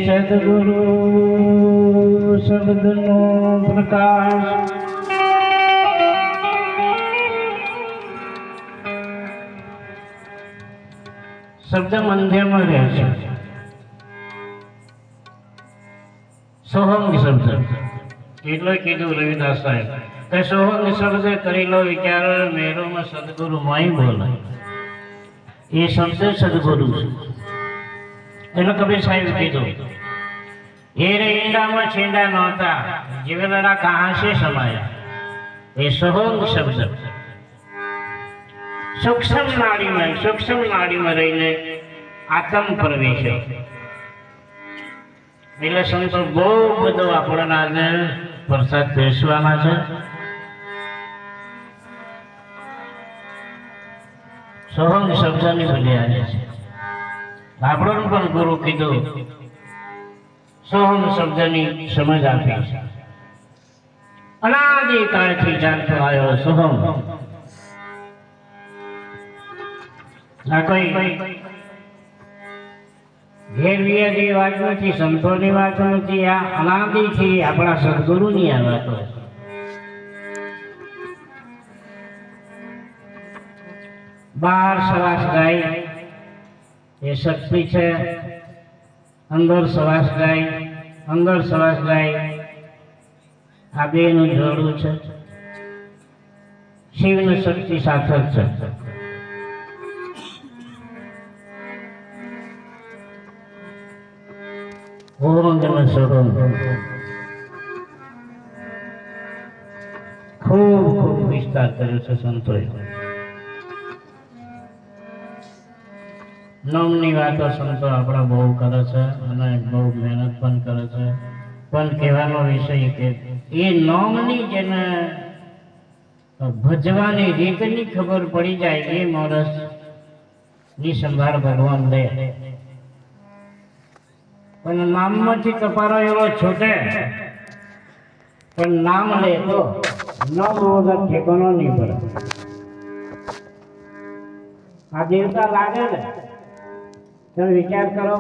સદગુરુ શબ્દનો પ્રકાશ શબ્દ મધ્યમાં રહે છે. સોહમ શબ્દ એટલો કીધું રવિદાસ સાહેબ કે સોહમ શબ્દ કરેલો વિચાર મેરોમાં સદગુરુ માય બોલે. એ શબ્દ સદગુરુ છે. એનો કબીર સાહેબ કીધું એ રે ઈંડામાં છીંડા નહોતા જીવેલા કહાં સે સમાયા. એ સોહમ શબ્દ સૂક્ષ્મ નાડીમાં રહીને આત્મ પ્રવેશ. એટલે સંતો બહુ બધો આપણને પ્રસાદ બેસવાના છે. સોહમ શબ્દની બધી આવે છે. આપણને પણ ગુરુ કીધું સોહમ શબ્દની સમજ આપી છે. અનાદિકાળથી ચાલતો આવ્યો સોહમ. આ કોઈ ઘેરવિયાની વાત નથી, સંતોની વાત નથી. આ અનાદિથી આપણા સદગુરુની આ વાતો છે. બહાર શ્વાસ જાય એ શક્તિ છે, અંદર શ્વાસ જાય આ બેનું જોડું છે. શિવની શક્તિ સાથે જ છે. ખૂબ વિસ્તાર કર્યો છે સંતોએ. નોમની વાતો સંતો આપણા બહુ કરે છે અને બહુ મહેનત પણ કરે છે. પણ કહેવાનો વિષય કે એ નોમની જેને ભજવાની રીતની ખબર પડી જાય એ માણસ ની સંભાળ ભગવાન લે. પણ નામમાંથી કપારો એવો છૂટે પણ નામ લે તો નામ વગર ઠેકાણો નહીં પડે. આ દેવતા લાગે ને તમે વિચાર કરો.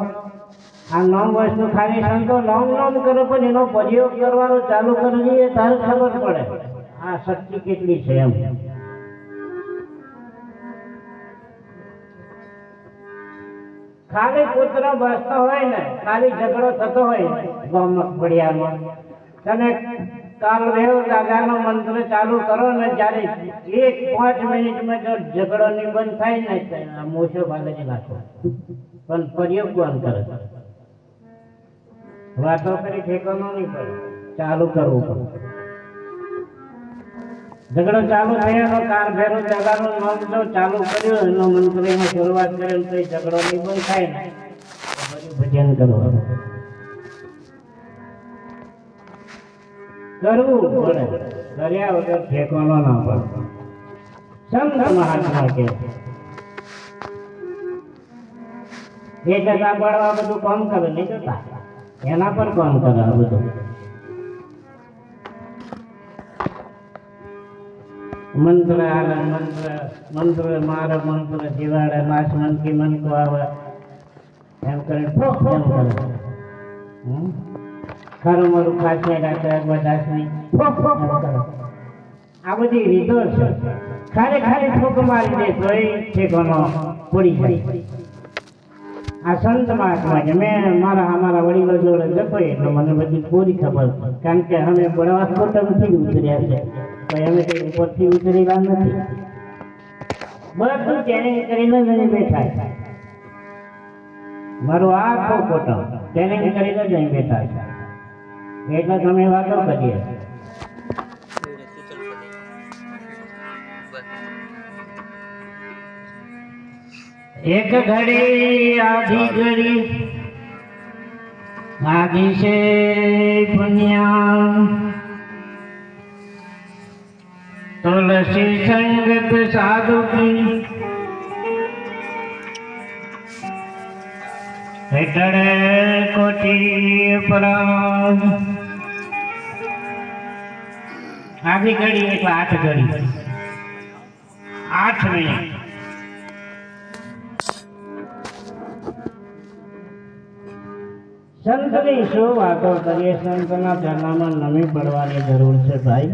આ નામ વસ્તુ ખાલી સંતો નામ કરો પણ એનો પ્રયોગ કરવાનો ચાલુ કરી દઈએ ત્યારે ખબર પડે આ શક્તિ કેટલી છે એમ. ખાલી પુત્ર બસતો હોય ને, ખાલી ઝઘડો થતો હોય ગામમાં ફળિયામાં, તમે કાલભૈરવ દાદાનો મંત્ર ચાલુ કરો ને, જ્યારે 1-5 મિનિટમાં જો ઝઘડો નિબંધ થાય ને મોછો બાંધી નાખો. પણ પ્રયોગ કોણ કરે? વાતો કરી ઠેકાણો નહીં પડે, ચાલુ કરવું પડે. ઝઘડો ચાલુ થયો કાલભૈરવ દાદાનું નામ જો ચાલુ કર્યું એનો મંત્ર એમાં શરૂઆત કરેલ તો ઝઘડો નિબંધ થાય ને ભજન કરવાનું કરવું પડે. કર્યા વગર ઠેકાણો ના પડે. સંત મહાત્મા કે એ જગા પડવા બધું કામ કરે નહીં જોતા, એના પર કામ કરે આ બધું. મંત્ર આવે મંત્ર મારે મંત્ર જીવાડે નાશ મન કી મન કો આવે એમ કરે એમ કરે. ખરું મારું ખાસ નહીં રાખે બધાસ નહીં આ બધી રીતો છે. ખાલી ઠોક મારી દે તો એ ઠેકાણો પડી જાય. આ સંત મહાત્મા છે. મેં અમારા વડીલો જોડે જતો એટલે મને બધી પૂરી ખબર, કારણ કે અમે બળવા કોટમથી ઉતર્યા છે. અમે કઈ ઉપરથી ઉતરેલા નથી. બધું ટ્રેનિંગ કરીને જ અહીં બેઠા. મારું આખો કોટમ ટ્રેનિંગ કરીને જ અહીં બેઠા છે. એટલે તમે વાતો કરીએ. એક ઘડી આધી ઘડી આધી છે પુણ્યા, तुलसी संगत साधु की हेठड़े कोटी अपराध. आधी घड़ी એટલે 8 ઘડી 8 મિનિટ. સંતની શું વાતો કરીએ, સંતના ચરણામાં નમી પડવાની જરૂર છે ભાઈ.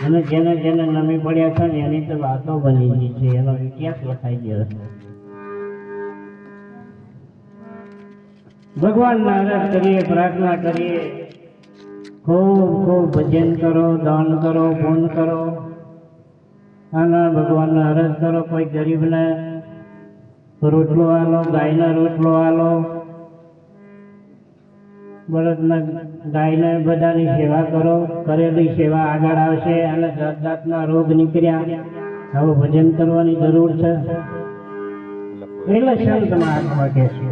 અને જેને જેને નમી પડ્યા છે ને એની તો વાતો બની ગઈ છે, એનો ઇતિહાસ લખાઈ ગયો છે. ભગવાનના આરાધ કરીએ, પ્રાર્થના કરીએ, ખૂબ ખૂબ ભજન કરો, દાન કરો, પૂન કરો, અને ભગવાનના આરાધ કરો. કોઈ ગરીબને રોટલો આલો, ગાયને રોટલો આલો, બળદને ગાયને બધાની સેવા કરો. કરેલી સેવા આગળ આવશે. અને જાત જાતના રોગ નીકળ્યા, હવે ભજન કરવાની જરૂર છે. એટલે સંત મહાત્મા કહે છે